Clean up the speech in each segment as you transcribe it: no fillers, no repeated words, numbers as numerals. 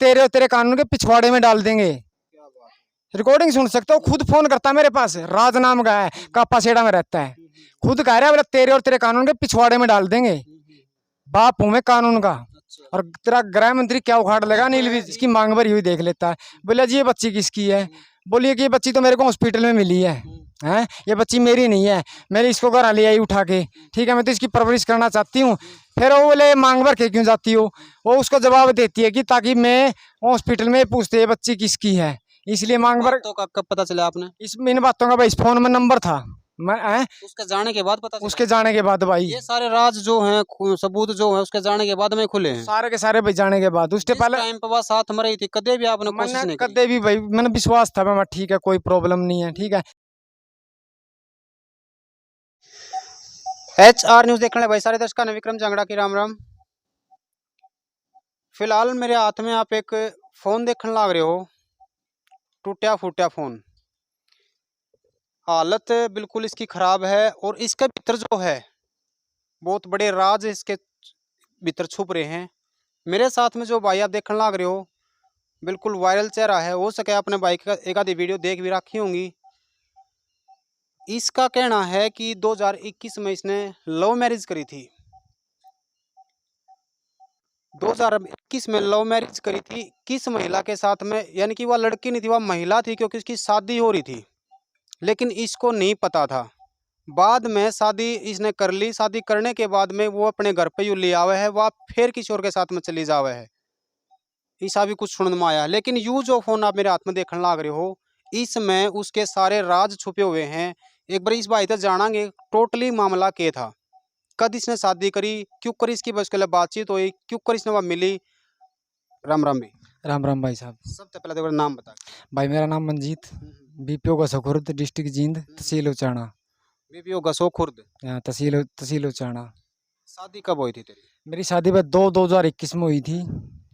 तेरे और तेरे कानून के पिछवाड़े में डाल देंगे। रिकॉर्डिंग सुन सकते हो, खुद फोन करता है मेरे पास, राज नाम का है, कापासेड़ा में रहता है, खुद कह रहा है बोले तेरे और तेरे कानून के पिछवाड़े में डाल देंगे। बाप हूं मैं कानून का। और तेरा गृह मंत्री क्या उखाड़ लेगा, नील भी इसकी मांग भरी हुई देख लेता है। बोले जी ये बच्ची किसकी है? बोलिए कि ये बच्ची तो मेरे को हॉस्पिटल में मिली है, हैं ये बच्ची मेरी नहीं है, मैंने इसको घर ले आई उठा के, ठीक है, मैं तो इसकी परवरिश करना चाहती हूँ। फिर वो बोले मांग भर के क्यों जाती हो? वो उसको जवाब देती है कि ताकि मैं हॉस्पिटल में पूछते ये बच्ची किसकी है, इसलिए मांग भर। तो कब पता चला आपने? इन बातों का भाई इस फोन में नंबर था, मैं उसके जाने के बाद पता चला? उसके जाने के बाद भाई, ये सारे राज जो हैं, सबूत जो है उसके जाने के बाद में खुले हैं सारे के सारे भाई जाने के बाद। उसके पहले टाइम पर साथ में रही थी, कदे भी आपने कोशिश मैंने नहीं की? कदे भी भाई, मैंने विश्वास था मैं ठीक है कोई प्रॉब्लम नहीं है, ठीक है। HR न्यूज देखने भाई सारे दर्शकों ने विक्रम जांगड़ा की राम राम। फिलहाल मेरे हाथ में आप एक फोन देखने लग रहे हो, टूटा फूटा फोन, हालत बिल्कुल इसकी खराब है और इसके भीतर जो है बहुत बड़े राज इसके भीतर छुप रहे हैं। मेरे साथ में जो भाई आप देखने लग रहे हो बिल्कुल वायरल चेहरा है, हो सके आपने भाई का एक आधी वीडियो देख भी रखी होंगी। इसका कहना है कि 2021 में इसने लव मैरिज करी थी, 2021 में लव मैरिज करी थी। किस महिला के साथ में, यानी कि वह लड़की नहीं थी, वह महिला थी, क्योंकि इसकी शादी हो रही थी, लेकिन इसको नहीं पता था। बाद में शादी इसने कर ली, शादी करने के बाद में वो अपने घर पे यूँ ले आवे है, वह फिर किसी और के साथ में चली जावे है, ऐसा भी कुछ सुनने में आया। लेकिन यू जो फोन आप मेरे हाथ में देखने लग रहे हो, इसमें उसके सारे राज छुपे हुए हैं। एक बार इस भाई तक जानांगे टोटली मामला क्या था, कद इसने शादी करी, क्यों करी, इसकी बस के लिए बातचीत हुई, क्यों करी इसने वह मिली। राम राम भी। राम राम भाई साहब। सबसे पहले तो नाम बता। भाई मेरा नाम मंजीत, BPO का सखुर्द, डिस्ट्रिक्ट जींद, तहसील उचाना। BPO गसो खुर्द, तहसील उचाना। शादी कब हुई थी तेरी? मेरी शादी बस 2021 में हुई थी,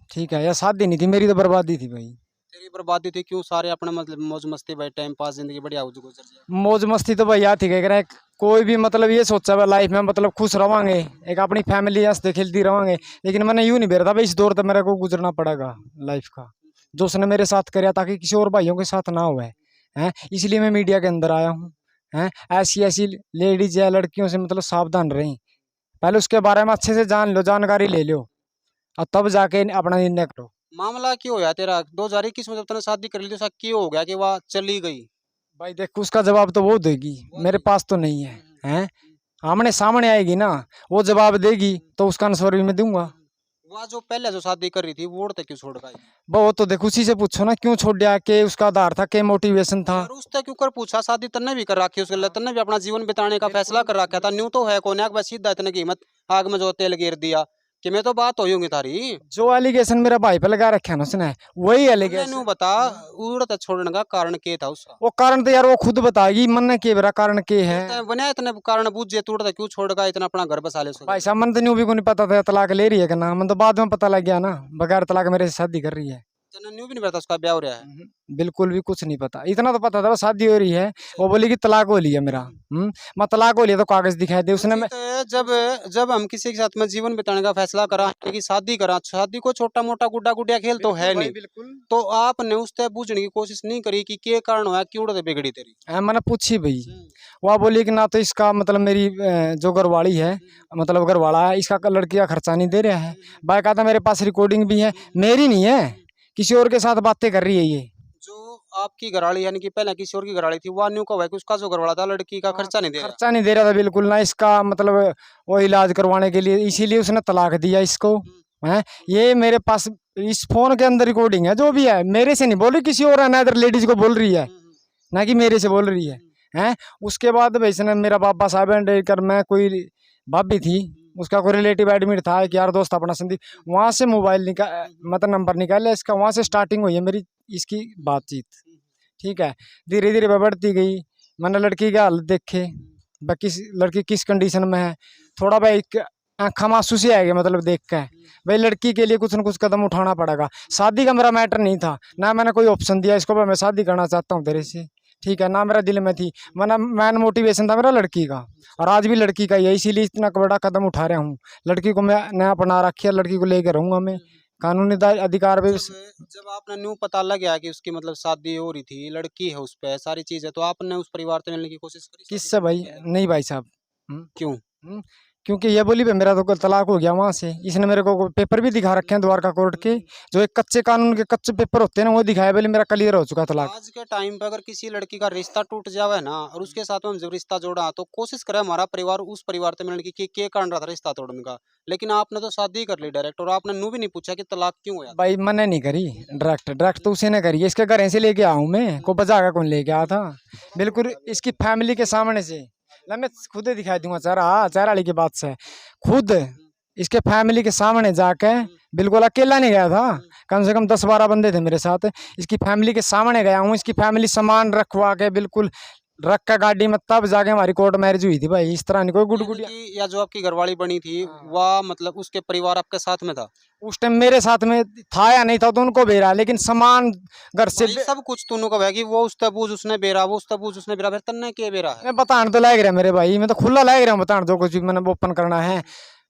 ठीक है। या शादी नहीं थी मेरी, तो बर्बादी थी भाई। तेरी बर्बादी थी क्यों? सारे अपने मतलब मौज मस्ती भाई, टाइम पास, जिंदगी बढ़िया गुजर जाए। मौज मस्ती तो भाई याद ही कह रहा है, कोई भी मतलब ये सोचा हुआ लाइफ में मतलब खुश रवांगे, एक अपनी फैमिली हंसते खेलती रवांगे, लेकिन मैंने यूं नहीं बेरा था भाई इस दौर तक मेरे को गुजरना पड़ेगा लाइफ का, जो उसने मेरे साथ कराया, ताकि किसी और भाइयों के साथ ना हुआ है। इसलिए मैं मीडिया के अंदर आया हूँ। ऐसी ऐसी लेडीज या लड़कियों से मतलब सावधान रहें, पहले उसके बारे में अच्छे से जान लो, जानकारी ले लो, और तब जाके अपना निर्णय करो। मामला क्यों होया तेरा 2021 में जब तूने शादी कर ली तो ऐसा क्यों हो गया कि वह चली गई? भाई देख उसका जवाब तो वो देगी, मेरे पास तो नहीं है, हैं आमने सामने आएगी ना, वो जवाब देगी तो उसका आंसर भी मैं दूंगा। वह जो पहले जो शादी कर रही थी वो तो क्यों छोड़ गई? वो तो देखो उसी से पूछो ना, क्यों छोड़ दिया, के उसका आधार था, के मोटिवेशन था। और उससे क्यों कर पूछा? शादी तन्ने भी कर रखी उसके लिए, तन्ने भी अपना जीवन बिताने का फैसला कर रखा था। न्यू तो है कोने बस सीधा इतने की हिम्मत आग में जो तेल गिर दिया कि मैं तो बात होगी तारी। जो एलिगेशन मेरा भाई पे लगा रखे ना उसने, वही एलिगेशन। न्यू बता उड़ता छोड़ने का कारण क्या था उसका? वो कारण तो यार वो खुद बताएगी, मन ने के मेरा कारण के है। बना इतने कारण बूझे तू उड़ता क्यों छोड़ गया, इतना अपना घर बसा ले उसको? भाई साहब मन तो न्यू भी को नहीं पता था तलाक ले रही है कि ना, मन तो बाद में पता लग गया ना, बगैर तलाक मेरे से शादी कर रही है। तन्ने न्यू भी नहीं पता उसका ब्याह हो रहा है? बिल्कुल भी कुछ नहीं पता, इतना तो पता था बस शादी हो रही है। वो बोली कि तलाक हो लिया मेरा, मैं तलाक हो लिया तो कागज दिखाई दे उसने। जब जब हम किसी के साथ में जीवन बिताने का फैसला करा कि शादी करा, शादी को छोटा मोटा गुड्डा गुडिया खेल तो है नहीं, तो आपने उससे पूछने की कोशिश नहीं करी कि क्या कारण हुआ, क्यों उड़ते बिगड़ी तेरी? मैंने पूछी भाई, वह बोली कि ना तो इसका मतलब मेरी जो घरवाली है, मतलब घरवाला है, इसका लड़की का खर्चा नहीं दे रहा है। भाई कहा था मेरे पास रिकॉर्डिंग भी है, मेरी नहीं है, किसी और के साथ बातें कर रही है ये। जो आपकी घरवाली यानी कि पहले किसी और की घरवाली थी, वो न्यू को है कि उसका जो घरवाला था लड़की का खर्चा नहीं दे रहा? खर्चा नहीं दे रहा था बिल्कुल ना, इसका मतलब वो इलाज करवाने के लिए, इसीलिए उसने तलाक दिया इसको। है ये मेरे पास इस फोन के अंदर रिकॉर्डिंग है, जो भी है मेरे से नहीं बोल रही, किसी और अनदर लेडीज को बोल रही है, ना कि मेरे से बोल रही है। हैं उसके बाद भाई इसने मेरा बाबा साहब कर, मैं कोई भाभी थी, उसका कोई रिलेटिव एडमिट था, एक यार दोस्त अपना संदीप, वहाँ से मोबाइल निकाल मतलब नंबर निकाला इसका, वहाँ से स्टार्टिंग हुई है मेरी इसकी बातचीत, ठीक है। धीरे धीरे बढ़ती गई, मैंने लड़की का हालत देखे, किस लड़की किस कंडीशन में है, थोड़ा भाई आँखा मासूस ही आएगा मतलब देख के, भाई लड़की के लिए कुछ न कुछ कदम उठाना पड़ेगा। शादी का मेरा मैटर नहीं था, ना मैंने कोई ऑप्शन दिया इसको मैं शादी करना चाहता हूँ तेरे से, ठीक है, ना मेरा दिल में थी, मैन मोटिवेशन था मेरा लड़की का, और आज भी लड़की का ही है, इसीलिए इतना बड़ा कदम उठा रहा हूँ। लड़की को मैं अपना रखी है, लड़की को लेकर रहूँगा मैं, कानूनी अधिकार भी। जब आपने न्यू पता लग गया कि उसकी मतलब शादी हो रही थी, लड़की है उस पे सारी चीज है, तो आपने उस परिवार से मिलने की कोशिश करी? किससे भाई? नहीं भाई साहब। क्यों? हम्म, क्योंकि ये बोली भाई मेरा तो कल तलाक हो गया वहाँ से। इसने मेरे को पेपर भी दिखा रखे हैं द्वारका कोर्ट के, जो एक कच्चे कानून के कच्चे पेपर होते हैं ना, वो दिखाया बोले मेरा क्लियर हो चुका तलाक। आज के टाइम पे अगर किसी लड़की का रिश्ता टूट जावे ना और उसके साथ में हम जब रिश्ता जोड़ा तो कोशिश करे हमारा परिवार उस परिवार से मिलने की कि क्या कारण रहा था रिश्ता तोड़ने का, लेकिन आपने तो शादी कर ली डायरेक्ट और आपने नू भी नहीं पूछा कि तलाक क्यों हुआ। भाई मैंने नहीं करी डायरेक्ट तो उसी ने करी है। इसके घर से लेके आऊँ मैं, को बजा कर कौन लेके आया था? बिल्कुल इसकी फैमिली के सामने से। ला मैं खुद ही दिखाई दूंगा चेहरा वाली की बात से। खुद इसके फैमिली के सामने जाके, बिल्कुल अकेला नहीं गया था, कम से कम 10-12 बंदे थे मेरे साथ। इसकी फैमिली के सामने गया हूँ, इसकी फैमिली सामान रखवा के बिल्कुल रख का गाड़ी में, तब जाके हमारी कोर्ट मैरिज हुई थी भाई। इस तरह नहीं कोई गुड़गुड़िया। या जो आपकी घरवाली बनी थी वह मतलब उसके परिवार आपके साथ में था? उस टाइम मेरे साथ में था या नहीं था तो उनको बेरा, लेकिन सामान घर से सब कुछ तूने को कि वो उस तबूज उसने बेरा, वो उस तबूज उसने बेरा, फिर तन्ने के बेरा है? मैं बताने तो लायक रहा मेरे भाई, मैं तो खुला लायक रहा हूँ बताने, जो कुछ भी मैंने ओपन करना है।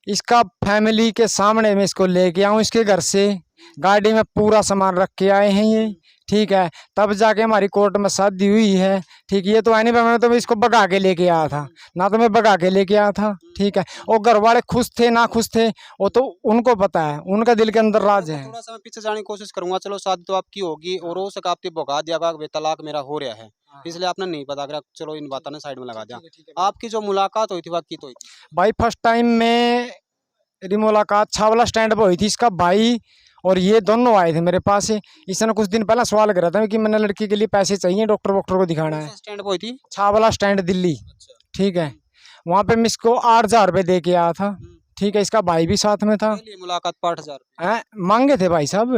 इसका फैमिली के सामने में इसको लेके आऊँ, इसके घर से गाड़ी में पूरा सामान रख के आए हैं ये, ठीक है। तब जाके हमारी कोर्ट में शादी हुई है, ठीक। ये तो है नहीं, मैं तो इसको भगा के लेके आया था ना, तो मैं भगा के लेके आया था, ठीक है। और घर वाले खुश थे ना खुश थे वो तो उनको पता है, उनका दिल के अंदर राज है। थोड़ा सा मैं पीछे जाने की कोशिश करूंगा। चलो शादी तो आपकी होगी और हो सका आपने भगा दिया कि तलाक मेरा हो रहा है, इसलिए आपने नहीं पता करा। चलो इन बातों ने साइड में लगा दिया। आपकी जो मुलाकात हुई थी वो की तो हुई थी भाई फर्स्ट टाइम में मेरी मुलाकात छावला स्टैंड पर हुई थी। इसका भाई और ये दोनों आए थे मेरे पास। इसने कुछ दिन पहले सवाल करा था कि मैंने लड़की के लिए पैसे चाहिए, डॉक्टर को दिखाना है। स्टैंड पर हुई थी? छावला स्टैंड दिल्ली, ठीक है। वहाँ पे मैं इसको 8,000 रुपये दे के आया था, ठीक है। इसका भाई भी साथ में था। मुलाकात पर 8,000 मांगे थे भाई साहब,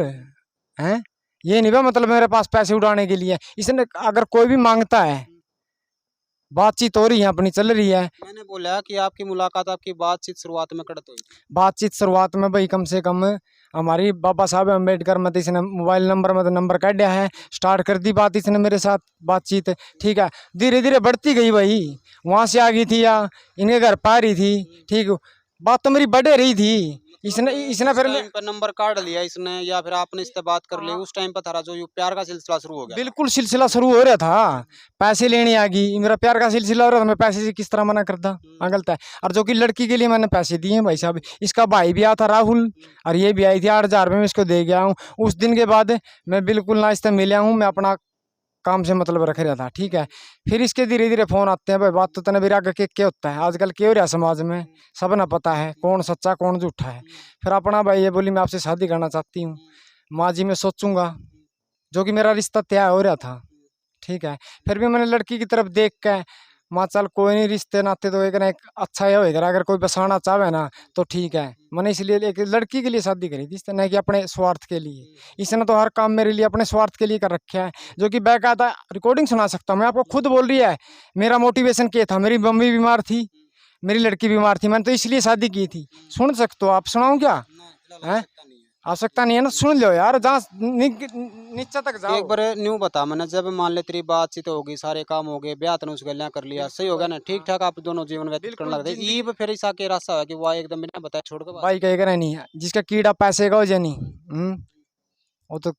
हैं। ये नहीं मतलब मेरे पास पैसे उड़ाने के लिए। इसने अगर कोई भी मांगता है, बातचीत हो रही है अपनी चल रही है। मैंने बोला कि आपकी मुलाकात आपकी बातचीत शुरुआत में कड़त हुई? बातचीत शुरुआत में भाई कम से कम हमारी बाबा साहब अम्बेडकर मत इसने मोबाइल नंबर में नंबर काट दिया है, स्टार्ट कर दी बात इसने मेरे साथ बातचीत, ठीक है। धीरे धीरे बढ़ती गई भाई, वहाँ से आ गई थी या इनके घर पा रही थी, ठीक। बात तो मेरी बढ़े रही थी। इसने फिर नंबर काट लिया इसने या फिर आपने इससे बात कर ली? उस टाइम पर था जो प्यार का सिलसिला शुरू हो गया? बिल्कुल सिलसिला शुरू हो रहा था, पैसे लेने आ गई, मेरा प्यार का सिलसिला हो रहा था। मैं पैसे से किस तरह मना करता? गलत है। और जो कि लड़की के लिए मैंने पैसे दिए भाई साहब। इसका भाई भी आया था राहुल, और ये भी आई थी। 8,000 रुपये में इसको दे गया हूँ। उस दिन के बाद मैं बिल्कुल ना इससे मिला हूँ, मैं अपना काम से मतलब रख रहा था, ठीक है। फिर इसके धीरे धीरे फोन आते हैं भाई, बात तो तने विराग के क्या होता है आजकल, क्या हो रहा है समाज में, सब ना पता है कौन सच्चा कौन झूठा है। फिर अपना भाई ये बोली मैं आपसे शादी करना चाहती हूँ, माँ जी मैं सोचूंगा, जो कि मेरा रिश्ता तय हो रहा था, ठीक है। फिर भी मैंने लड़की की तरफ देख के माँ चल कोई नहीं, रिश्ते नाते तो एक ना एक अच्छा ही होएगा, अगर कोई बसाना चाहे ना तो ठीक है। मैंने इसलिए एक लड़की के लिए शादी करी थी, नहीं कि अपने स्वार्थ के लिए। इसने तो हर काम मेरे लिए अपने स्वार्थ के लिए कर रखा है, जो कि बाकायदा रिकॉर्डिंग सुना सकता हूँ मैं आपको। खुद बोल रही है मेरा मोटिवेशन क्या था, मेरी मम्मी बीमार थी, मेरी लड़की बीमार थी, मैंने तो इसलिए शादी की थी। सुन सकते हो आप? सुनाऊँ क्या? है आवश्यकता नहीं है ना, सुन लो यार, जहाँ नीचे तक जाओ। एक बार न्यू बता, मैंने जब मान ले तेरी बातचीत होगी, सारे काम हो गए, ब्याह तने उस गलियां कर लिया, सही हो गया ना, ठीक ठाक आप दोनों जीवन व्यतीत करने लग गए। ईब फिर ऐसा के रास्ता है कि वो एकदम बिना बताए छोड़ के भाई कहेगा नहीं है, जिसका कीड़ा पैसे का हो जाए नहीं, वो तो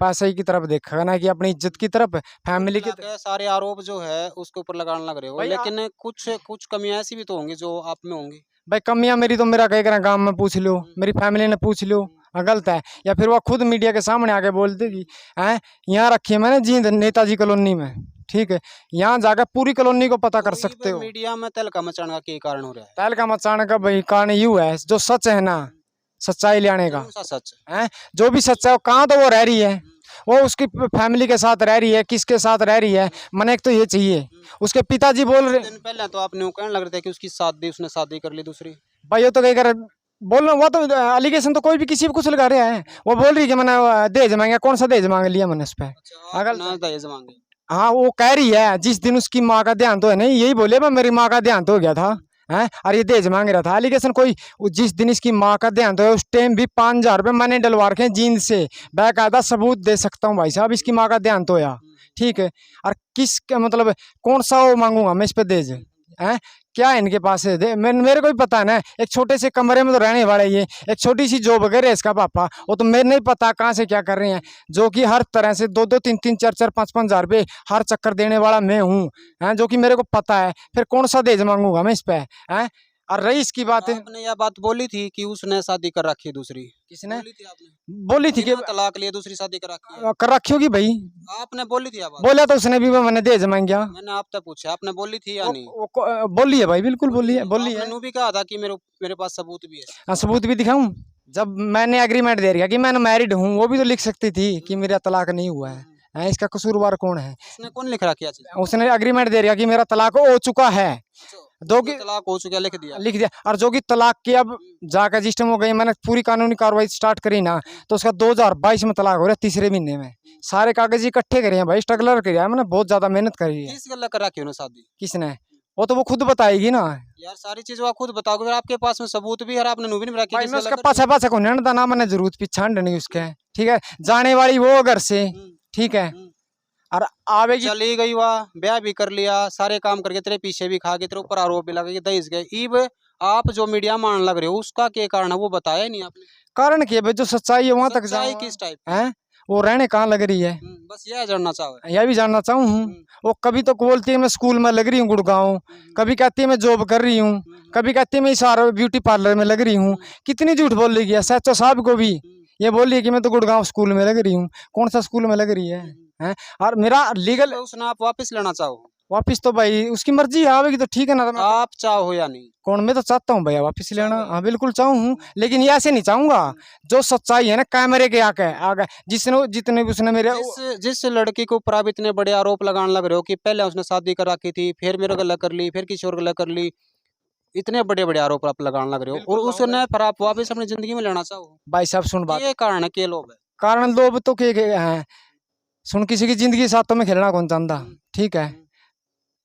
पैसे की तरफ देखेगा ना कि अपनी इज्जत की तरफ, फैमिली की तरफ। सारे आरोप जो है उसके ऊपर लगाने लग रहे हो, लेकिन कुछ कमियां ऐसी भी तो होंगी जो आप में होंगी। भाई कमियां मेरी तो मेरा कह गाँव में पूछ लो, मेरी फैमिली ने पूछ लो, गलत है। या फिर वो खुद मीडिया के सामने आके बोल देगी, हैं यहाँ रखी है मैंने जींद नेताजी कॉलोनी में, ठीक है। यहाँ जाकर पूरी कॉलोनी को पता कर सकते हो। मीडिया में तहलका मचाने का क्या कारण हो रहा है? तहलका मचाने का भाई कारण यू है, जो सच है ना, सच्चाई लाने का सच है। जो भी सच्चा है कहाँ तो वो रह रही है, वो उसकी फैमिली के साथ रह रही है, किसके साथ रह रही है, मैंने एक तो ये चाहिए। उसके पिताजी बोल रहे, दिन पहले तो आपने कहने लग रहे थे कि उसकी शादी, उसने शादी कर ली दूसरी। भाई वो तो कहीं कर बोल रहा, वो तो एलिगेशन तो कोई भी किसी भी कुछ लगा रहा है। वो बोल रही है कि मैंने दहेज मांगा, कौन सा दहेज मांग लिया मैंने उस पर? दहेज मांगे? हाँ वो कह रही है जिस दिन उसकी माँ का देहांत तो है नहीं, यही बोले मेरी माँ का देहांत हो गया था, हैं, और ये दहेज मांग रहा था। एलिगेशन कोई जिस दिन इसकी माँ का देहांत हो उस टाइम भी 5,000 रुपये मैंने डलवा रखे जींद से, बाकायदा सबूत दे सकता हूँ भाई साहब, इसकी माँ का देहांत होया, ठीक है। और किस मतलब कौन सा वो मांगूंगा मैं इस पे दहेज, हैं क्या इनके पास है मेरे को भी पता है ना, एक छोटे से कमरे में तो रहने वाले ये, एक छोटी सी जॉब वगैरह है इसका पापा, वो तो मेरे नहीं पता कहाँ से क्या कर रहे हैं, जो कि हर तरह से 2-2 3-3 4-4 5-5 हज़ार रुपये हर चक्कर देने वाला मैं हूँ, हैं जो कि मेरे को पता है, फिर कौन सा दहेज मांगूंगा मैं इस पे, हैं। और रही इसकी बात है, आपने यह बात बोली थी कि उसने शादी कर रखी है दूसरी, किसने बोली थी आपने, बोली थी कि बिना तलाक लिए दूसरी शादी कर रखी है, कर रखी होगी भाई, आपने बोली थी यह बात, बोला तो उसने भी, मैंने दहेज मांग गया, मैंने आपसे पूछा आपने बोली थी या नहीं, बोली है भाई, बिल्कुल बोली है, बोली आपने है। यूं भी कहा था कि मेरे पास सबूत भी है, हाँ सबूत भी दिखाऊं, जब मैंने एग्रीमेंट दे दिया कि मैं मैरिड हूँ, वो भी तो लिख सकती थी कि मेरा तलाक नहीं हुआ है, हैं, इसका कसूरवार कौन है, उसने कौन लिख रखा है चीज? उसने एग्रीमेंट दे दिया कि मेरा तलाक हो चुका है, जो कि तलाक हो चुका है, लिख दिया, लिख दिया, और जो कि तलाक की अब जाकर रजिस्टर हो गई, मैंने पूरी कानूनी कार्रवाई स्टार्ट करी ना, तो उसका 2022 में तलाक हो रहा है, तीसरे महीने में, सारे कागज इकट्ठे करे हैं भाई, स्ट्रगलर किया है मैंने, बहुत ज्यादा मेहनत करी है। किस गल्ला कर रखी है शादी? किसने, वो तो वो खुद बताएगी ना यार सारी चीज आप खुद बताओगे, फिर आपके पास में सबूत भी है, आपने नूबी नहीं रखी, भाई, किस मैं गल्ला उसका कर पाछा पाछा को नहीं ना, मैंने जरूरत पिछाड़ नहीं उसके, ठीक है, जाने वाली वो घर से, ठीक है, और आवेगी, चली गई, वाह ब्याह भी कर लिया, सारे काम करके तेरे पीछे भी खा के, तेरे ऊपर आरोप भी लगा के दहेज गए, ईब आप जो मीडिया मान लग रहे हो उसका क्या कारण है वो बताया नहीं आपने, कारण क्या भाई, जो सच्चाई है वहां तक सच्चाई जाऊं, किस टाइप? हैं, वो रहने कहाँ लग रही है, बस यह जानना चाहो, यह भी जानना चाहूँ हूँ। वो कभी तो बोलती है मैं स्कूल में लग रही हूँ गुड़गांव, कभी कहती है मैं जॉब कर रही हूँ, कभी कहती है मैं सारा ब्यूटी पार्लर में लग रही हूँ, कितनी झूठ बोल रही है, सचो साहब को भी ये बोल रही है कि मैं तो गुड़गांव स्कूल में लग रही हूँ, कौन सा स्कूल में लग रही है, हैं। और मेरा लीगल उसने आप वापस लेना चाहो, वापिस तो भाई उसकी मर्जी है, आवेगी तो ठीक है ना, तो मैं आप चाहो या नहीं? कौन, मैं तो चाहता हूँ भैया वापिस लेना, हाँ बिल्कुल चाहूँ हूँ, लेकिन ये ऐसे नहीं चाहूंगा, जो सच्चाई है ना कैमरे के आके आगे, जिसने जितने भी उसने मेरे जिस लड़की के ऊपर आप इतने बड़े आरोप लगाने लग रहे हो कि पहले उसने शादी कर रखी थी, फिर मेरे गला कर ली, फिर किसी और गला कर ली, इतने बड़े बड़े आरोप आप लगाने लग रहे हो, और उसने फिर आप वापस अपनी जिंदगी में लेना चाहो, भाई साहब सुन बात, ये कारण है के लोग है, कारण लोग तो के हैं, सुन किसी की जिंदगी के साथ तो मैं खेलना कौन चाहता, ठीक है,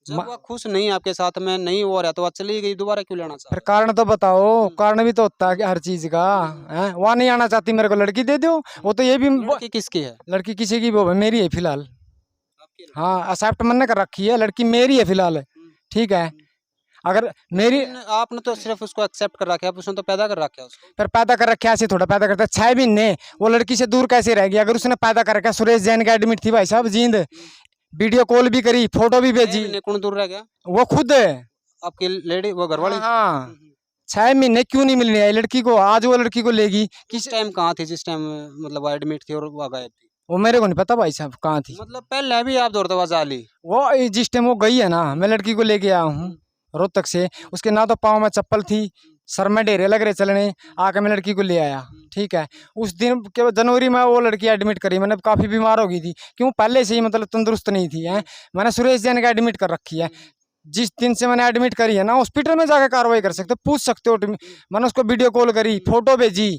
जब वह खुश नहीं आपके साथ में नहीं हो रहा तो वह चली गई, दोबारा क्यों लेना फिर चाहो? कारण तो बताओ, कारण भी तो होता है कि हर चीज का है, वहाँ नहीं आना चाहती मेरे को लड़की दे दो, वो तो ये भी लड़की किसकी है? लड़की किसी की, वो मेरी है फिलहाल, आपकी लड़की? हाँ एक्सेप्ट मैंने कर रखी है, लड़की मेरी है फिलहाल, ठीक है, अगर मेरी, लेकिन आपने तो सिर्फ उसको एक्सेप्ट कर रखा है, उसने तो पैदा कर रखा है उसको, फिर पैदा कर रखे ऐसे थोड़ा पैदा करता है, 6 महीने वो लड़की से दूर कैसे रह गई, अगर उसने पैदा कर रखा, सुरेश जैन का एडमिट थी भाई साहब जींद, वीडियो कॉल भी करी, फोटो भी भेजी, कौन दूर रह गया? वो खुद, आपकी लेडी वो घरवाली? हाँ 6 महीने क्यों नहीं मिलने आई लड़की को, आज वो लड़की को लेगी, किस टाइम कहाँ थी जिस टाइम मतलब एडमिट थी और वो गायब थी? वो मेरे को नहीं पता भाई साहब कहाँ थी, मतलब पहले भी आप दौड़ते हुआ ली? वो जिस टाइम वो गई है ना, मैं लड़की को लेके आया हूँ रोहतक से, उसके ना तो पाँव में चप्पल थी, सर में ढेरे लग रहे चलने, आके मैं लड़की को ले आया, ठीक है, उस दिन के जनवरी में वो लड़की एडमिट करी, मैंने काफ़ी बीमार हो गई थी, क्यों पहले से ही मतलब तंदुरुस्त नहीं थी, है, मैंने सुरेश जैन का एडमिट कर रखी है, जिस दिन से मैंने एडमिट करी है ना, हॉस्पिटल में जाकर कार्रवाई कर सकते हो, पूछ सकते हो, मैंने उसको वीडियो कॉल करी, फोटो भेजी,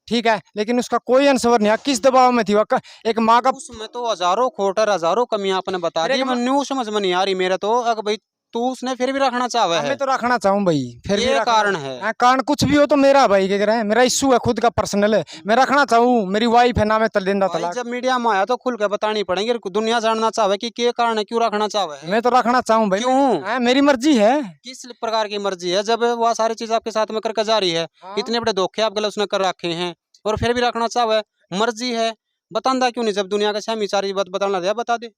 ठीक है, लेकिन उसका कोई आंसर नहीं, किस दबाव में थी वो, एक माँ का, उसमें तो हजारों खोटर हजारों कमियां आपने बता दी, मैं न्यू समझ में नहीं आ रही मेरा तो, अगर भाई तू उसने फिर भी रखना चाहे है, मैं तो रखना चाहूँ भाई, फिर ये भी कारण है? कारण कुछ भी हो तो मेरा भाई क्या कह रहे हैं, मेरा इशू है खुद का पर्सनल है, मैं रखना चाहूँ, मेरी वाइफ है ना, मैं तलदेंदा भाई तलाक, जब मीडिया में आया तो खुल के बतानी पड़ेंगे, दुनिया जानना चाहे कि क्या कारण है, क्यों रखना चाहे, मैं तो रखना चाहूँ भाई, क्यों? मेरी मर्जी है, किस प्रकार की मर्जी है जब वह सारी चीज आपके साथ में करके जा रही है, इतने बड़े धोखे आप गले उसने कर रखे हैं और फिर भी रखना चाहे, मर्जी है, बतांदा क्यों नहीं, जब दुनिया का सामी सारी बात बताना दिया बता दे,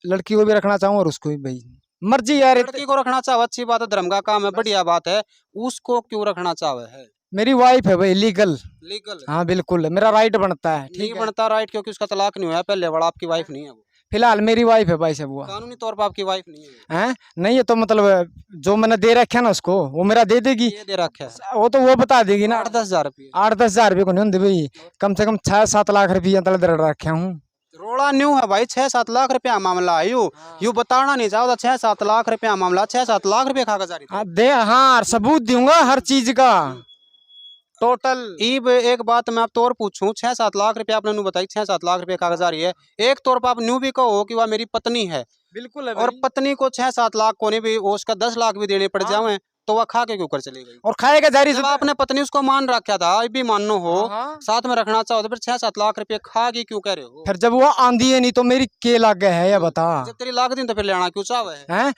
लड़की को भी रखना चाहूँ और उसको भी भाई, मर्जी यार, लड़की को रखना चाहे अच्छी बात है, धर्म का काम है, बढ़िया बात है, उसको क्यों रखना चाहे है? मेरी वाइफ है भाई, लीगल, लीगल हाँ बिल्कुल मेरा राइट बनता है, नहीं ठीक है, बनता राइट, क्योंकि उसका तलाक नहीं हुआ पहले वाला, आपकी वाइफ नहीं है वो, फिलहाल मेरी वाइफ है भाई साहब, वो कानूनी तौर पर आपकी वाइफ नहीं है, है नहीं है, तो मतलब जो मैंने दे रखा है ना उसको, वो मेरा दे देगी, ये दे रखा है वो तो वो बता देगी ना, 8-10 हजार रुपये, 8-10 हजार रुपये को नहीं होंगे भाई, कम से कम 6-7 लाख रुपया तले दर रखे हूँ, रोड़ा न्यू है भाई, 6-7 लाख रुपया मामला है, यू बताना नहीं चाहो 6-7 लाख रुपया मामला, 6-7 लाख रुपया खा जा रही हाँ दे, हाँ सबूत दूंगा हर चीज का टोटल, ईब एक बात मैं आप तौर पूछूं, 6-7 लाख रुपया आपने न्यू बताई, 6-7 लाख रुपया कागज आ रही है, एक तौर पर आप न्यू भी कहो कि वह मेरी पत्नी है, बिल्कुल है और पत्नी को 6-7 लाख को नहीं भी, वो उसका 10 लाख भी देने पड़ जावे, तो वह खा के क्यों कर चली गई? और खाएगा जारी जब आपने पत्नी उसको मान रखा था, ये भी मानो हो, हाँ। साथ में रखना चाहो तो फिर 6-7 लाख रुपए खा के क्यों कह रहे हो? फिर जब वो आंधी है नहीं तो मेरी के लाग है या बता जब तेरी लाख दिन तो फिर लेना क्यों चाहे है? हैं?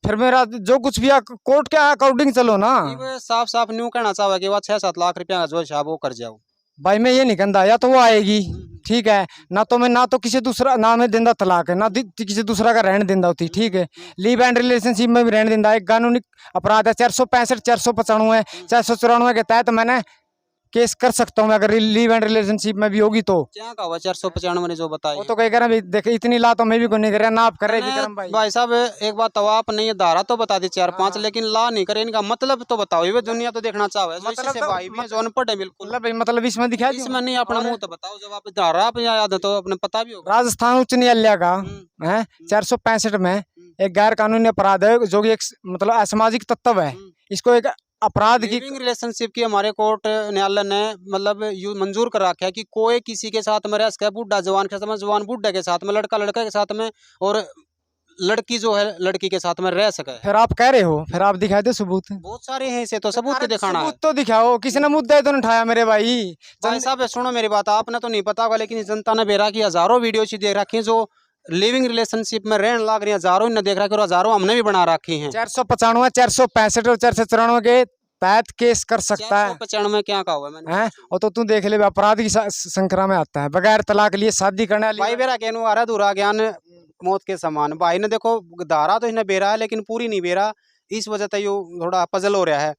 फिर मेरा जो कुछ भी कोर्ट के अकॉर्डिंग चलो ना ये साफ साफ न्यू कहना चाहे कि वह 6-7 लाख रुपया का जो है वो कर जाओ। भाई। मैं ये नहीं कहता, या तो वो आएगी ठीक है, ना तो मैं ना तो किसी दूसरा ना मैं देंदा तलाक है, ना किसी दूसरा का रहने देंदा होती ठीक है। लीव एंड रिलेशनशिप में भी रहने देंदा। एक कानूनी अपराध है 465 495 494 के तहत मैंने केस कर सकता हूँ मैं, अगर लीव एंड रिलेशनशिप में भी होगी तो। क्या कहा हुआ 495 ने जो बताया? वो तो कह रहा देखे इतनी ला तो मैं भी को नहीं कर रहा ना आप कर रहे विक्रम भाई। भाई साहब एक बात तो आप नहीं, धारा तो बता दी 4-5 लेकिन ला नहीं करे, इनका मतलब तो बताओ, ये दुनिया तो देखना चाहे मतलब भाई भी है जो अनपढ़ है बिल्कुल। मतलब इसमें दिखा इसमें नहीं अपना मुंह तो बताओ, जब आप धारा आप याद है तो अपने पता भी होगा। राजस्थान उच्च न्यायालय का है 465 में एक गैर कानूनी अपराध है जो कि एक मतलब असामाजिक तत्व है, इसको एक अपराध की लिविंग रिलेशनशिप की हमारे कोर्ट न्यायालय ने मतलब मंजूर कर रखा है कि कोई किसी के साथ में रह सके, बूढ़ा जवान के साथ में, जवान बूढ़ा के साथ में, लड़का लड़का के साथ में, और लड़की जो है लड़की के साथ में रह सके। फिर आप कह रहे हो, फिर आप दिखा दो सबूत। बहुत सारे हैं इसे तो सबूत के दिखाना है। सबूत तो दिखाओ, किसी ने मुद्दा तो नहीं उठाया मेरे भाई। भाई साहब सुनो मेरी बात, आपने तो नहीं पता होगा लेकिन जनता ने बेरा की हजारों वीडियो देख रखी है जो लिविंग रिलेशनशिप में रहने लग रही है, हजारों ने देख रखी है और हजारों हमने भी बना रखी है। 495 465 और 494 के तहत केस कर सकता है। 495 में क्या कहा हुआ मैंने? हैं? और तो तू देख ले अपराध की संख्या में आता है, बगैर तलाक लिए शादी करने वाली। भाई बेरा कहने आ रहा दूरा ज्ञान मौत के समान। भाई ने देखो धारा तो इसने बेरा है लेकिन पूरी नहीं बेरा, इस वजह से यो थोड़ा पजल हो रहा है।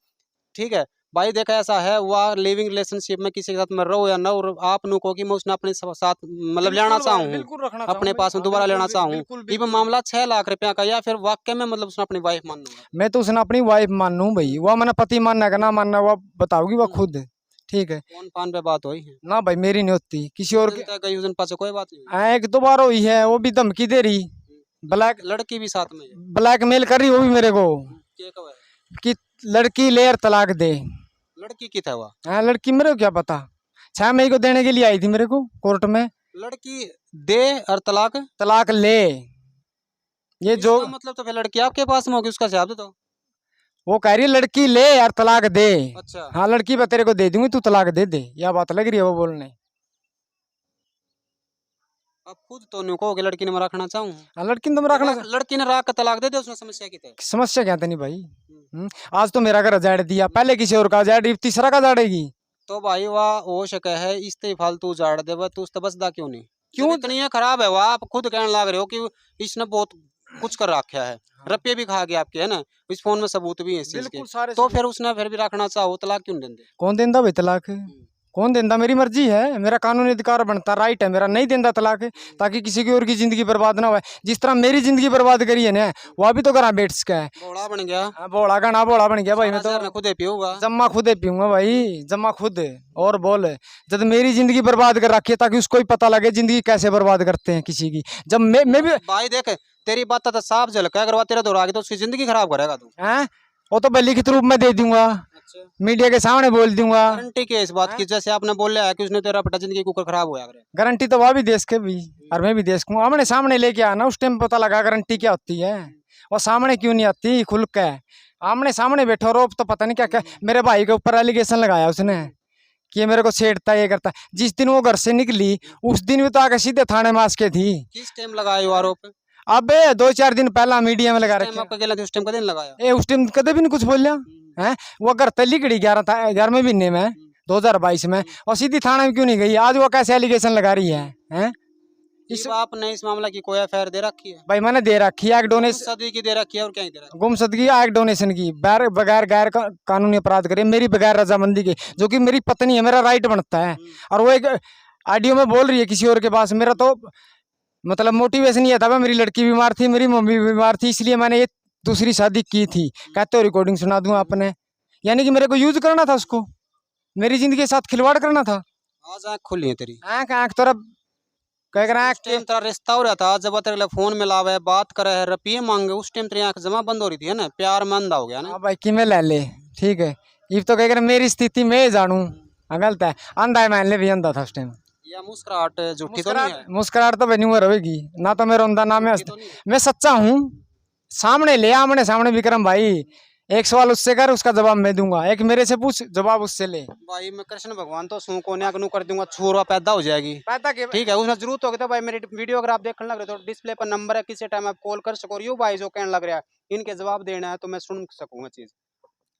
ठीक है भाई, देखा ऐसा है वह लिविंग रिलेशनशिप में किसी के साथ में रहो या न रहो, आप नु को कि मैं उसने अपने साथ मतलब लेना चाहूँ, अपने पास में दोबारा लेना चाहूँ, ये मामला 6 लाख रुपया का, या फिर वाकई में मतलब उसने अपनी वाइफ मानना? मैं तो उसने अपनी वाइफ मानू भाई, वह मैंने पति मानना का ना मानना वह बताओगी वह खुद। ठीक है फोन पान पे बात हुई है ना भाई, मेरी नहीं होती किसी और की। कई उस दिन पास कोई बात नहीं, एक दो बार हुई है, वो भी धमकी दे रही, ब्लैक लड़की भी साथ में ब्लैकमेल कर रही वो भी मेरे को कि लड़की ले और तलाक दे। लड़की की था वह? हाँ लड़की, मेरे को क्या पता, 6 मई को देने के लिए आई थी मेरे को कोर्ट में। लड़की दे और तलाक ले, ये जो मतलब तो फिर लड़की आपके पास में होगी, उसका जवाब दो। वो कह रही है लड़की ले और तलाक दे। अच्छा हाँ लड़की मैं तेरे को दे दूंगी, तू तलाक दे दे, या बात लग रही है वो बोलने। अब खुद तो नहीं कहोगे लड़की ने मैं रखना चाहूँ। हाँ लड़की ने तो मैं रखना, लड़की ने राख का तलाक दे दे, उसमें समस्या की समस्या क्या था नहीं भाई। आज तो मेरा घर उजाड़ दिया, पहले किसी और का उजाड़, तीसरा का उजाड़ेगी तो भाई वाह हो सके है इस फालतू उजाड़ दे, तू उस बसदा क्यों नहीं? क्यों इतनी खराब है? वह आप खुद कहने लग रहे हो कि इसने बहुत कुछ कर रखा है, रुपये भी खा गया आपके, है ना, इस फोन में सबूत भी है इस चीज के, तो फिर उसने फिर भी रखना चाहो, तलाक क्यों नहीं देंगे? कौन देंदा भाई तलाक? कौन देंदा? मेरी मर्जी है, मेरा कानूनी अधिकार बनता, राइट है मेरा, नहीं देंदा तलाक, ताकि किसी की और की जिंदगी बर्बाद ना हो। जिस तरह मेरी जिंदगी बर्बाद करी है ना, वह भी तो घर बैठ सका है। बोला बन गया, बोला गाना बोला बन गया भाई। मैं तो खुदे पीऊंगा, जम्मा खुदे पीऊंगा भाई, जम्मा खुद। और बोल, जब मेरी जिंदगी बर्बाद कर रखी है ताकि उसको ही पता लगे जिंदगी कैसे बर्बाद करते हैं किसी की। जब मैं भी भाई देख तेरी बात तो साफ झलका, अगर तेरा दौरा आगे तो उसकी जिंदगी खराब करेगा तू, हैं? वो तो लिखित रूप में दे दूंगा, मीडिया के सामने बोल दूंगा। गारंटी के इस बात की, जैसे आपने बोला है कि उसने तेरा बेटा जिंदगी कुकर खराब हुआ, गारंटी तो वह भी देश के भी और मैं भी देश को आमने सामने लेके आना, उस टाइम पता लगा गारंटी क्या होती है। और सामने क्यों नहीं आती खुल के, आमने सामने बैठो रोप तो पता नहीं क्या क्या। मेरे भाई के ऊपर एलिगेशन लगाया उसने कि मेरे को छेड़ता ये करता। जिस दिन वो घर से निकली उस दिन भी तो आगे सीधे थाने मास के थी। किस टाइम लगाया आरोप? अबे 2-4 दिन पहला मीडिया में लगा रखे। उस टाइम कदे लगाया? उस टाइम कदे भी नहीं कुछ बोलिया है। वो घर तली कड़ी 11वें महीने में 2022 में, और सीधी थाने में क्यों नहीं गई? आज वो कैसे एलिगेशन लगा रही है? आपने इस मामला की कोई एफआईआर दे रखी है? भाई मैंने दे रखी है, एक डोनेशन की दे रखी है, और क्या दे रखी है? गुमशुदगी एक डोनेशन की, बगैर गैर कानूनी अपराध करे, मेरी बगैर रजामंदी के, जो कि मेरी पत्नी है, मेरा राइट बनता है। और वो एक ऑडियो में बोल रही है किसी और के पास। मेरा तो मतलब मोटिवेशन ये था, मेरी लड़की बीमार थी, मेरी मम्मी बीमार थी, इसलिए मैंने ये दूसरी शादी की थी। कहते हो रिकॉर्डिंग सुना दूं आपने, यानी कि मेरे को यूज करना था उसको, मेरी जिंदगी के साथ खिलवाड़ करना था। आज आँख खुली है तेरी, आँख तोरा तेरा रिश्ता हो रहा था, जब तेरे लिए फोन मिलावे है, बात करे है, रुपये मांगे, उस टाइम तेरी आँख जमा बंद हो रही थी, है ना, प्यार में अंधा हो गया ना। भाई कि मैं ले ले, ठीक है, ये तो कह मेरी स्थिति मैं जानू, गलत है, अंधा है, मैंने भी अंधा था उस टाइम। या मुस्कुराहट झूठी तो नहीं है? मुस्कुराहट तो बनी हुई रहेगी ना, तो मैं रोंदा ना मैं मैं सच्चा हूँ। सामने ले आमने सामने विक्रम भाई, एक सवाल उससे कर, उसका जवाब मैं दूंगा, एक मेरे से पूछ, जवाब उससे ले। भाई मैं कृष्ण भगवान तो सू कोन्या कनू कर दूंगा, छुआ पैदा हो जाएगी। पता के ठीक है, उसमें जरूरत होगी तो भाई मेरी वीडियो अगर आप देखने लग रहे हो तो डिस्प्ले पर नंबर है, किसी टाइम आप कॉल कर सको। और यू भाई जो कहने लग रहा है इनके जवाब देना है तो मैं सुन सकूंगा चीज,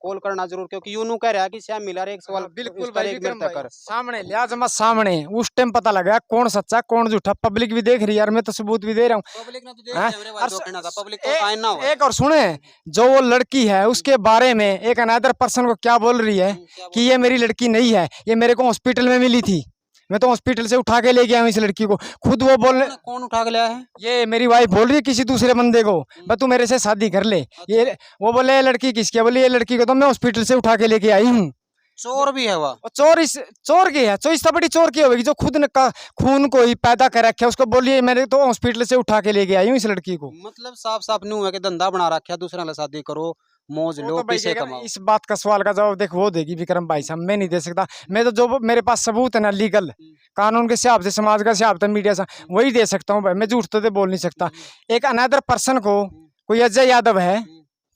कॉल करना जरूर, क्योंकि यूनू कह रहा है कि श्याम मिला रहा है, एक सवाल बिल्कुल उसका भाई एक विक्रम मेरे तक भाई, कर। सामने लिया जमा सामने, उस टाइम पता लगा कौन सच्चा कौन झूठा, पब्लिक भी देख रही है यार, मैं तो सबूत भी दे रहा हूँ। पब्लिक ने तो देख हैं? लिया मेरे भाई, और जो कहना था पब्लिक तो ए- आइन ना हुआ। एक और सुने, जो वो लड़की है उसके बारे में एक अनदर पर्सन को क्या बोल रही है क्या कि ये मेरी लड़की नहीं है, ये मेरे को हॉस्पिटल में मिली थी, मैं तो हॉस्पिटल से उठा के लेके आया हूँ इस लड़की को। खुद वो बोलने, कौन उठा के लाया है? ये मेरी वाइफ बोल रही है किसी दूसरे बंदे को, बस तू मेरे से शादी कर ले। ये वो बोले ये लड़की किसकी है, बोले ये लड़की को तो मैं हॉस्पिटल से उठा के लेके आई हूँ। चोर भी है वह। और चोर की है, तो इससे बड़ी चोर की होगी जो खुद ने का खून को ही पैदा कर रखा है, उसको बोलिए मैंने तो हॉस्पिटल से उठा के लेके आई हूँ इस लड़की को। मतलब साफ साफ न्यू है कि धंधा बना रखा है, दूसरे वाला शादी करो, मौज वो लो, तो भाई पैसे देगा, कमाओ। इस बात का सवाल का जवाब देख वो देगी विक्रम भाई साहब, मैं नहीं दे सकता। मैं तो जो मेरे पास सबूत है ना लीगल, कानून के हिसाब से, समाज का हिसाब से, मीडिया से, वही दे सकता हूँ भाई, मैं झूठ तो बोल नहीं सकता। एक अनदर पर्सन को, कोई अजय यादव है,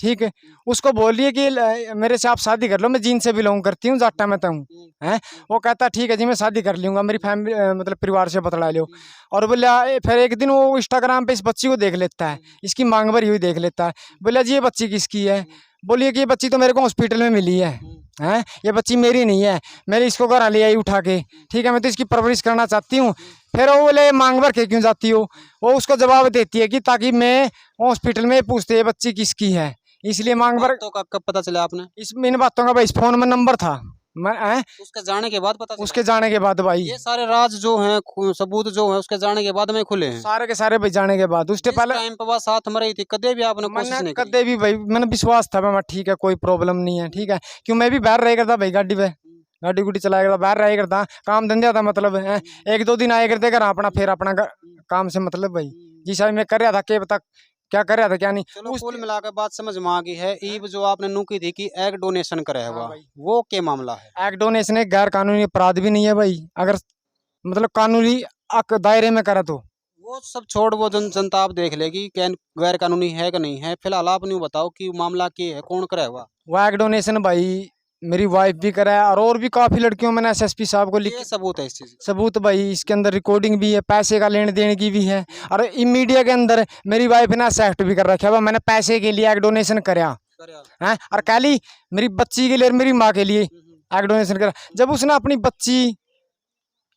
ठीक है, उसको बोलिए कि मेरे से आप शादी कर लो, मैं जीन से बिलोंग करती हूँ, जाट्टा में हूँ, हैं? वो कहता ठीक है जी मैं शादी कर लूंगा, मेरी फैमिली मतलब परिवार से बतला लो। और बोले फिर एक दिन वो इंस्टाग्राम पे इस बच्ची को देख लेता है, इसकी मांग भरी हुई देख लेता है, बोले जी ये बच्ची किसकी है, बोलिए कि ये बच्ची तो मेरे को हॉस्पिटल में मिली है, हैं? ये बच्ची मेरी नहीं है, मैंने इसको घर ले आई उठा के, ठीक है, मैं तो इसकी परवरिश करना चाहती हूँ। फिर वो बोले मांग भर के क्यों जाती हो, वो उसको जवाब देती है कि ताकि मैं हॉस्पिटल में पूछते ये बच्ची किसकी है, इसलिए मांग भर। तो कब पता चला आपने? इस इन बातों का भाई इस फोन में नंबर था, मैं उसके जाने के बाद पता चला? उसके जाने के बाद भाई, ये सारे राज जो हैं, सबूत जो है उसके जाने के बाद में खुले हैं। सारे के सारे भाई जाने के बाद, उसके पहले टाइम पर बात साथ में रही थी, कदे भी आपने कोशिश मैंने नहीं करी? कदे भी भाई, मैंने विश्वास था मैं ठीक है कोई प्रॉब्लम नहीं है, ठीक है, क्यों मैं भी बाहर रह करता भाई, गाड़ी पे गाड़ी गुड़ी चलाया करता, बाहर रहा करता, काम धंधा था मतलब है, एक दो दिन आया करते घर अपना, फिर अपना काम से मतलब भाई, जी साहब मैं कर रहा था, क्या पता क्या कर रहा था क्या नहीं। चलो कुल मिलाकर बात समझ में आ गई है। ईब जो आपने नुकी थी कि एग डोनेशन करे हुआ, वो क्या मामला है? एग डोनेशन एक गैर कानूनी अपराध भी नहीं है भाई, अगर मतलब कानूनी दायरे में करे तो। वो सब छोड़, वो जनता आप देख लेगी क्या गैर कानूनी है कि नहीं है। फिलहाल आप न्यू बताओ कि मामला क्या है, कौन करे हुआ? वो एग डोनेशन भाई मेरी वाइफ भी करा है, और भी काफी लड़कियों, मैंने एसएसपी साहब को लिख ये सबूत है इस चीज का? सबूत भाई, इसके अंदर रिकॉर्डिंग भी है, पैसे का लेन देन की भी है, और मीडिया के अंदर मेरी वाइफ ने एक्सेप्ट भी कर रखा है, मैंने पैसे के लिए एग डोनेशन करा है, और काली मेरी बच्ची के लिए और मेरी माँ के लिए एग डोनेशन करा। जब उसने अपनी बच्ची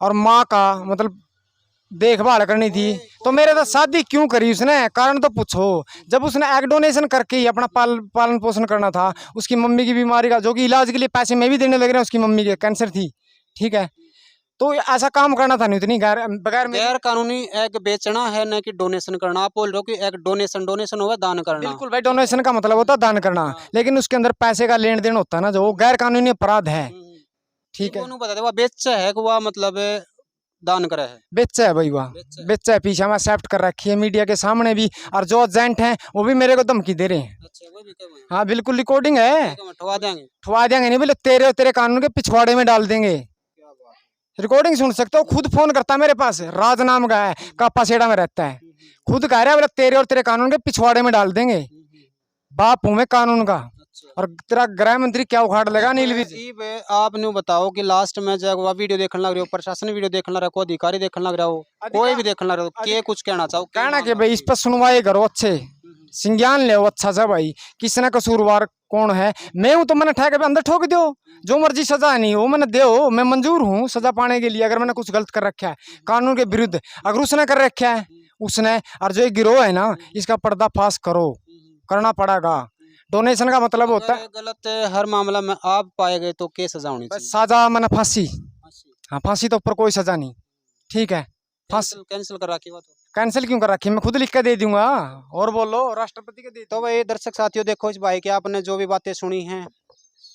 और माँ का मतलब देखभाल करनी थी तो मेरे साथ शादी क्यों करी उसने, कारण तो पूछो। जब उसने एग डोनेशन करके ही अपना पालन पोषण करना था, उसकी मम्मी की बीमारी का जो कि इलाज के लिए पैसे मैं भी देने लग रहा हूँ, उसकी मम्मी के कैंसर थी, ठीक है, तो ऐसा काम करना था नहीं, इतनी बगैर गैर कानूनी एग बेचना है न कि डोनेशन करना। आप बोल रहे हो कि एग डोनेशन, डोनेशन होगा दान करना। बिल्कुल भाई, डोनेशन का मतलब होता है दान करना, लेकिन उसके अंदर पैसे का लेन देन होता है ना, जो वो गैर कानूनी अपराध है, ठीक है। बता दे वह बेचा है कि वह मतलब दान करा है? बेचा है भाई, वह बेचा है, पीछे मैं एक्सेप्ट कर रखी है मीडिया के सामने भी, और जो एजेंट हैं वो भी मेरे को धमकी दे रहे हैं। अच्छा, वो भी कम है? हाँ बिल्कुल रिकॉर्डिंग है, ठुआ देंगे? ठुआ देंगे नहीं, बोले तेरे और तेरे कानून के पिछवाड़े में डाल देंगे। रिकॉर्डिंग सुन सकते हो, खुद फोन करता है मेरे पास, राज नाम का है, कापासेड़ा में रहता है, खुद कह रहा है बोले तेरे और तेरे कानून के पिछवाड़े में डाल देंगे, बाप हूं मैं कानून का, और तेरा गृह मंत्री क्या उखाड़ लेगा नील विजय। आप न्यू बताओ कि लास्ट में जब वह वीडियो देखने लग रहे हो, प्रशासन वीडियो देखने लग रहा हो, अधिकारी देखने लग रहा हो, कोई भी देखने लग रहा हो, क्या कुछ कहना चाहो? कहना कि भाई इस पर सुनवाई करो, अच्छे संज्ञान ले अच्छा सा भाई, किसने कसूरवार कौन है, मैं हूं तो मैंने ठेके पे अंदर ठोक दो, जो मर्जी सजा नहीं हो मैंने दो, मैं मंजूर हूँ सजा पाने के लिए, अगर मैंने कुछ गलत कर रखा है कानून के विरुद्ध, अगर उसने कर रखा है उसने, और जो गिरोह है ना इसका पर्दाफाश करो, करना पड़ेगा। डोनेशन का मतलब होता है गलत हर मामला में आप पाए गए तो क्या सजा होनी चाहिए? सजा मैंने फांसी, हाँ फांसी तो ऊपर कोई सजा नहीं, ठीक है, फांसी कैंसिल कर रखी बात? कैंसिल क्यों कर रखी, मैं खुद लिख के दे दूंगा, और बोलो राष्ट्रपति के दे। तो भाई दर्शक साथियों देखो इस भाई की आपने जो भी बातें सुनी हैं,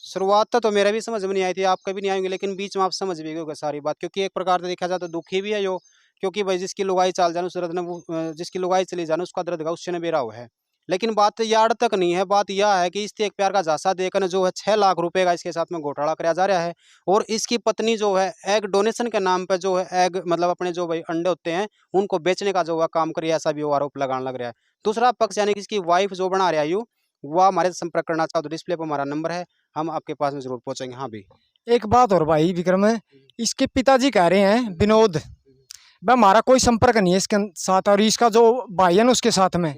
शुरुआत तो मेरा भी समझ में नहीं आई थी, आपका भी नहीं आएंगे, लेकिन बीच में आप समझ भी गए सारी बात, क्योंकि एक प्रकार से देखा जाए तो दुखी भी है यो, क्योंकि भाई जिसकी लुगाई चाल जाने उस दर्द ने वो जिसकी लुगाई चली जाने उसका दर्द का उससे ने बेरा हुआ है। लेकिन बात यार तक नहीं है, बात यह है कि इससे एक प्यार का झांसा देकर जो है 6 लाख रुपए का इसके साथ में घोटाला कराया जा रहा है, और इसकी पत्नी जो है एग डोनेशन के नाम पे जो है एग मतलब अपने जो भाई अंडे होते हैं उनको बेचने का जो है काम करिए, ऐसा भी वो आरोप लगाने लग रहा है। दूसरा पक्ष यानी कि इसकी वाइफ जो बना रहा है यू, वह हमारे से संपर्क करना चाहो तो डिस्प्ले पर हमारा नंबर है, हम आपके पास में जरूर पहुंचेंगे। हाँ भी एक बात और भाई विक्रम है, इसके पिताजी कह रहे हैं विनोद, भाई हमारा कोई संपर्क नहीं है इसके साथ, और इसका जो भाई है ना उसके साथ में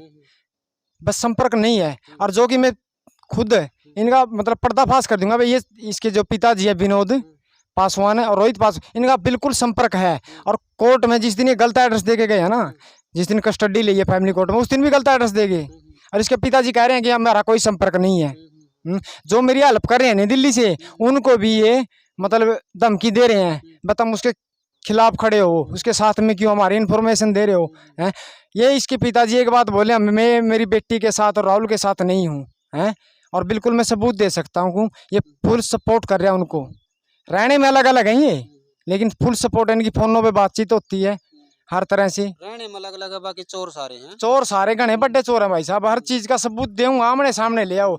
बस संपर्क नहीं है। और जो कि मैं खुद इनका मतलब पर्दाफाश कर दूंगा भाई, ये इसके जो पिताजी है विनोद पासवान है और रोहित पासवान, इनका बिल्कुल संपर्क है। और कोर्ट में जिस दिन ये गलत एड्रेस दे के गए हैं ना, जिस दिन कस्टडी ली है फैमिली कोर्ट में, उस दिन भी गलत एड्रेस दे गए। और इसके पिताजी कह रहे हैं कि हमारा कोई संपर्क नहीं है। जो मेरी हेल्प कर रहे हैं नई दिल्ली से, उनको भी ये मतलब धमकी दे रहे हैं, तुम उसके खिलाफ खड़े हो, उसके साथ में क्यों हमारी इन्फॉर्मेशन दे रहे हो हैं। ये इसके पिताजी एक बात बोले, मैं मेरी बेटी के साथ और राहुल के साथ नहीं हूँ हैं, और बिल्कुल मैं सबूत दे सकता हूँ, ये फुल सपोर्ट कर रहे हैं उनको। रहने में अलग अलग है ये, लेकिन फुल सपोर्ट है, इनकी फोनों पे बातचीत होती है हर तरह से। रहने में अलग अलग है, बाकी चोर सारे हैं। चोर सारे घने बड़े चोर हैं भाई साहब, हर चीज का सबूत दूंगा, आमने सामने ले आओ।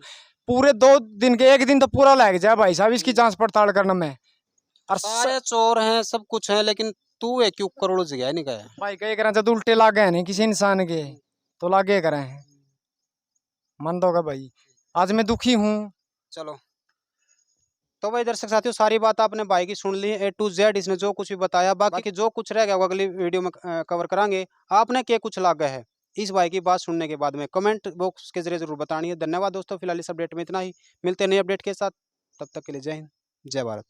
पूरे 2 दिन के 1 दिन तो पूरा लग जाए भाई साहब इसकी जांच पड़ताल करने में। और सारे चोर हैं, सब कुछ है, लेकिन तू है क्यों करोड़ों जगह नहीं गया भाई कहे करें जब उल्टे लागे हैं नहीं किसी इंसान के, तो लागे करें हैं। मन दोगा भाई, आज मैं दुखी हूँ। चलो तो भाई दर्शक साथियों, सारी बात आपने भाई की सुन ली A to Z, इसने जो कुछ भी बताया। बाकी जो कुछ रह गया वो अगली वीडियो में कवर करांगे। आपने क्या कुछ लगा है इस भाई की बात सुनने के बाद में, कमेंट बॉक्स के जरिए जरूर बतानी है। धन्यवाद दोस्तों, फिलहाल इस अपडेट में इतना ही, मिलते हैं नए अपडेट के साथ, तब तक के लिए जय हिंद, जय भारत।